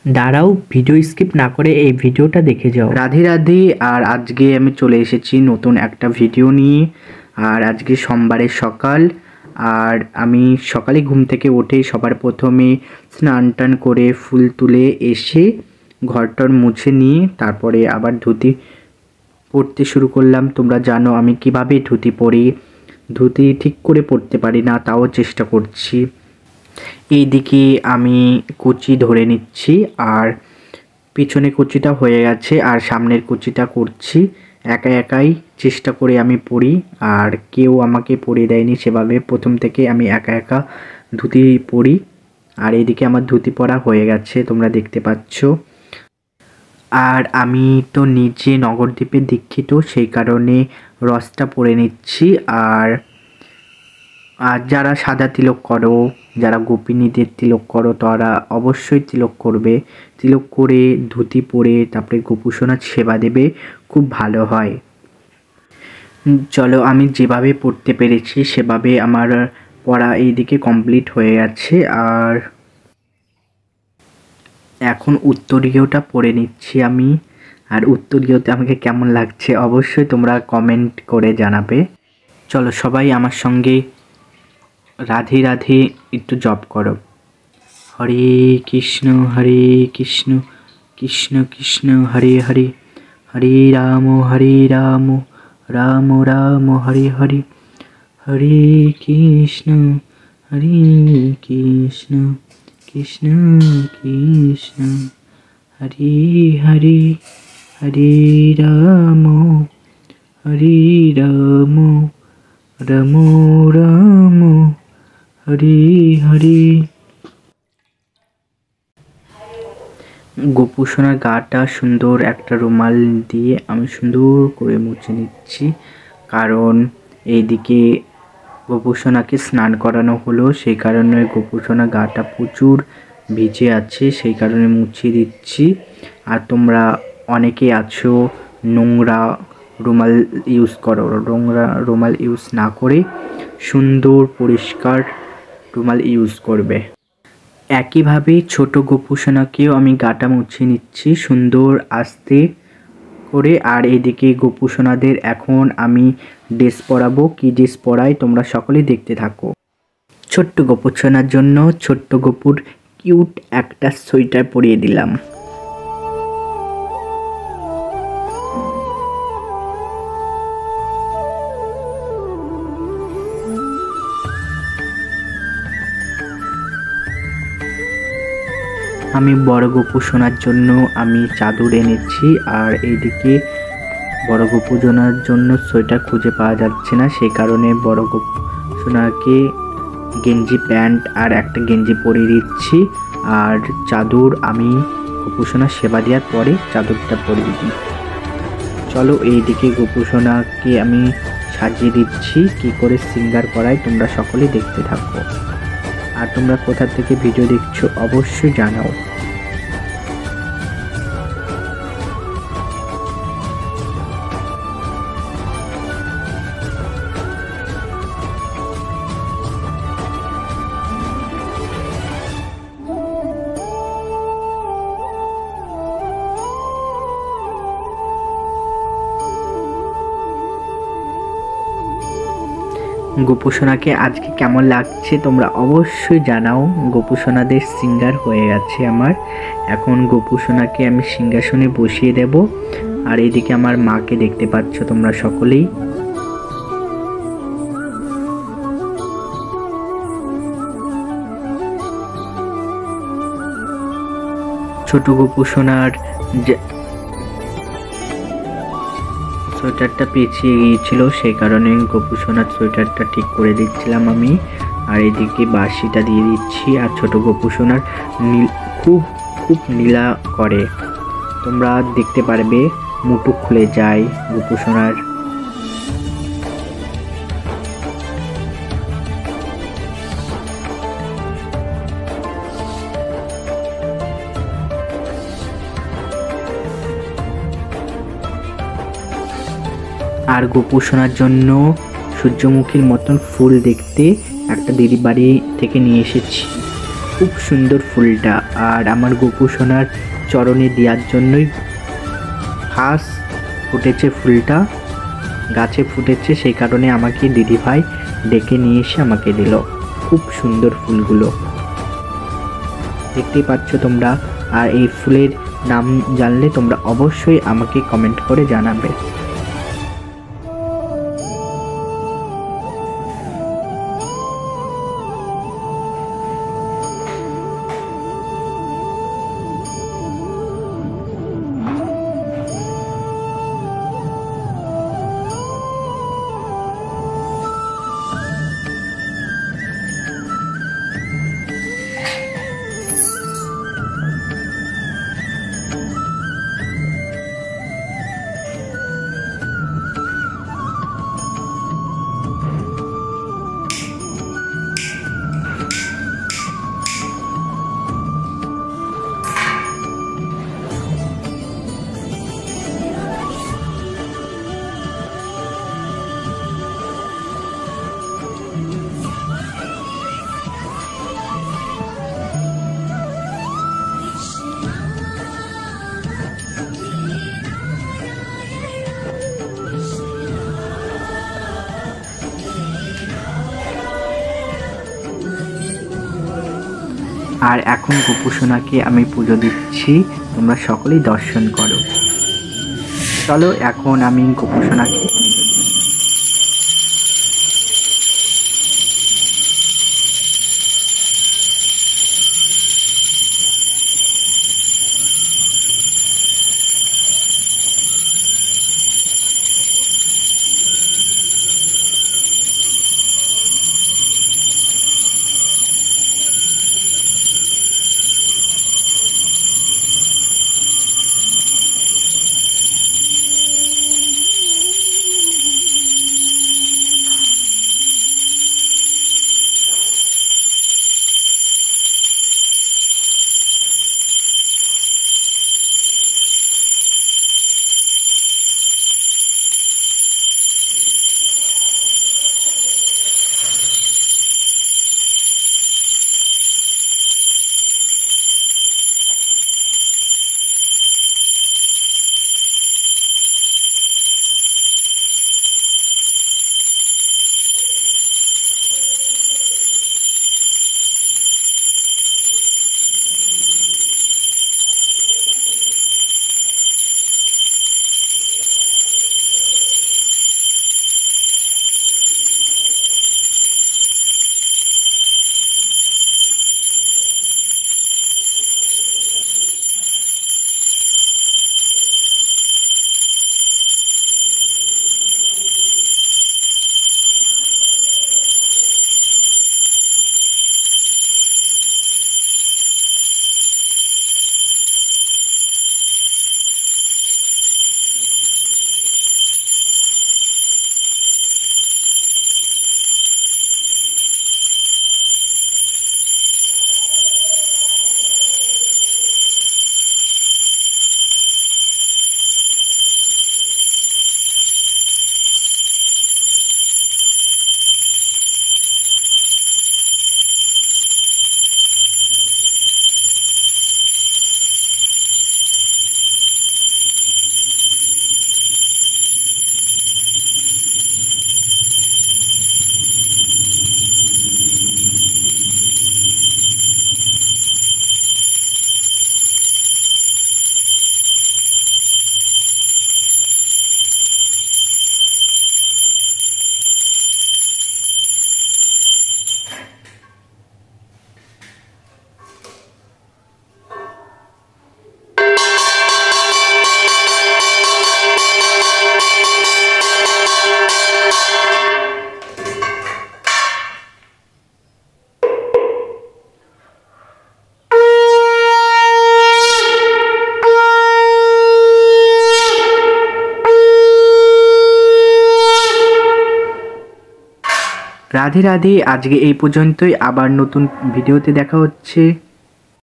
দাঁড়াও, video skip না করে এই ভিডিওটা দেখে যাও। রাধে রাধে। আর আজকে আমি চলে এসেছি নতুন একটা ভিডিও নিয়ে। আর আজকে সোমবারের সকাল। আর আমি সকালে ঘুম থেকে উঠে সবার প্রথমে স্নান টান করে ফুল তুলে এসে ঘরটর মুছে নিয়ে তারপরে আবার ধুতি পরতে শুরু করলাম। তোমরা জানো আমি কিভাবে ধুতি পরি। ধুতি ঠিক করে পরতে পারি না, তাও চেষ্টা করছি। এইদিকে আমি কুচি ধরে নিচ্ছি, আর পিছনে কুচিটা হয়ে গেছে আর সামনের কুচিটা করছি। একা একাই চেষ্টা করে আমি পরি, আর কেউ আমাকে পরিয়ে দেয়নি সেভাবে। প্রথম থেকে আমি একা একা ধুতি পরি। আর এইদিকে আমার ধুতি পরা হয়ে গেছে, তোমরা দেখতে পাচ্ছ। আর আমি তো নিজে নগরদ্বীপে দীক্ষিত, সেই কারণে রসটা পরে নিচ্ছি। আর যারা সাদা তিলক করো, যারা গোপিনীদের তিলক করো, তারা অবশ্যই তিলক করবে। তিলক করে ধুতি পরে তারপরে গোপুসোনার সেবা দেবে, খুব ভালো হয়। চলো, আমি যেভাবে পড়তে পেরেছি সেভাবে আমার পড়া এইদিকে কমপ্লিট হয়ে গেছে। আর এখন উত্তরীয়টা পড়ে নিচ্ছি আমি। আর উত্তরীয়তে আমাকে কেমন লাগছে অবশ্যই তোমরা কমেন্ট করে জানাবে। চলো সবাই আমার সঙ্গে রাধে রাধে একটু জপ করো। হরে কৃষ্ণ কৃষ্ণ কৃষ্ণ হরে হরে, হরে রাম রাম রাম হরে হরে, হরে কৃষ্ণ কৃষ্ণ কৃষ্ণ হরে হরে, হরে রাম রাম রাম হরে হরে। গোপুসোনার গাটা সুন্দর একটা রুমাল দিয়ে আমি সুন্দর করে মুছে নিচ্ছি, কারণ এইদিকে গোপুসোনাকে স্নান করানো হলো, সেই কারণে গোপুসোনার গাটা প্রচুর ভিজে আছে, সেই কারণে মুছিয়ে দিচ্ছি। আর তোমরা অনেকে আছো নোংরা রুমাল ইউজ করো, নোংরা রুমাল ইউজ না করে সুন্দর পরিষ্কার রুমাল ইউজ করবে। একইভাবে ছোট গোপুসোনাকেও আমি গাটা মুছিয়ে নিচ্ছি সুন্দর আস্তে করে। আর এইদিকে গোপুসোনাদের এখন আমি ড্রেস পরাবো। কি ড্রেস পরাই তোমরা সকলেই দেখতে থাকো। ছোট্ট গোপুসোনার জন্য ছোট্ট গোপুর কিউট একটা সোয়েটার পরিয়ে দিলাম। আমি বড় গোপুসোনার জন্য আমি চাদর এনেছি। আর এইদিকে বড় গোপুসোনার জন্য সোয়েটার খুঁজে পাওয়া যাচ্ছে না, সেই কারণে বড় গোপুসোনাকে গেঞ্জি প্যান্ট আর একটা গেঞ্জি পরিয়ে দিচ্ছি। আর চাদর আমি গোপুসোনার সেবা দেওয়ার পরে চাদরটা পরিয়ে দিই। চলো, এইদিকে গোপুসোনাকে আমি সাজিয়ে দিচ্ছি, কি করে সিঙ্গার করাই তোমরা সকলেই দেখতে থাকো। আর তোমরা কোথা থেকে ভিডিও দেখছো অবশ্যই জানাও। গোপুসোনাকে আজকে কেমন লাগছে তোমরা অবশ্যই জানাও। গোপুসোনাদের সিঙ্গার হয়ে গেছে আমার। এখন গোপুসোনাকে আমি সিংহাসনে বসিয়ে দেব। আর এইদিকে আমার মাকে দেখতে পাচ্ছ তোমরা সকলেই। ছোট গোপুসোনার সোয়েটারটা পেঁচিয়ে গিয়েছিল, সেই কারণে গোপুসোনার সোয়েটারটা ঠিক করে দিচ্ছিলাম আমি। আর এদিকে বাঁশিটা দিয়ে দিচ্ছি। আর ছোট গোপুসোনার খুব খুব নীলা করে, তোমরা দেখতে পারবে মুটু খুলে যায় গোপুসোনার। আর গোপুসোনার জন্য সূর্যমুখীর মতন ফুল দেখতে একটা দিদি বাড়ি থেকে নিয়ে এসেছি, খুব সুন্দর ফুলটা। আর আমার গোপু সোনার চরণে দেওয়ার জন্যই খাস ফুটেছে ফুলটা, গাছে ফুটেছে, সেই কারণে আমাকে দিদিভাই ডেকে নিয়ে এসে আমাকে দিল। খুব সুন্দর ফুলগুলো দেখতেই পাচ্ছ তোমরা। আর এই ফুলের নাম জানলে তোমরা অবশ্যই আমাকে কমেন্ট করে জানাবে। আর এখন গোপু সোনাকে আমি পুজো দিচ্ছি, তোমরা সকলেই দর্শন করো। চলো এখন আমি গোপু সোনাকে রাধে রাধে। আজকে এই পর্যন্তই, আবার নতুন ভিডিওতে দেখা হচ্ছে।